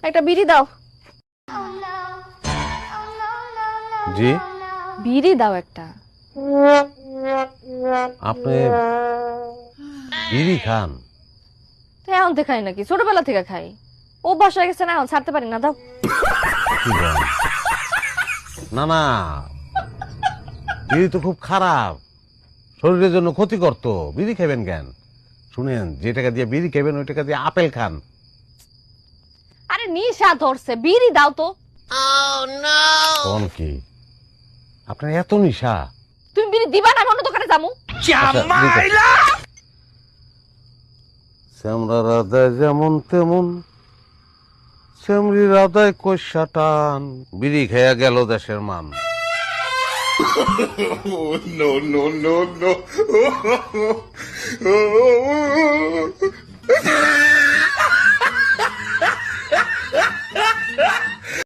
একটা বিড়ি দাও। জি বিড়ি দাও একটা। আপনি বিড়ি খান? তো এখন থেকে খাই নাকি? ছোটবেলা থেকে খাই, অভ্যাস হয়ে গেছে না, এখন ছাড়তে পারি না। দাও। কি বলেন? না না, বিড়ি তো খুব খারাপ, শরীরের জন্য ক্ষতিকর। তো বিড়ি খাবেন কেন? শুনেন, যে টাকা দিয়ে বিড়ি খাবেন ওই টাকা দিয়ে আপেল খান। আরে নিশা ধরছে, বিড়ি দাও তো। কোন কি আপনার এত নিশা? তুমি বিড়ি দিবা না? অন্য দোকানে যাবো। শ্যামরা রাধায় যেমন তেমন, শ্যামরি রাধায় কষা টান, বিড়ি খেয়া গেল দেশের মান। No, no, no, no.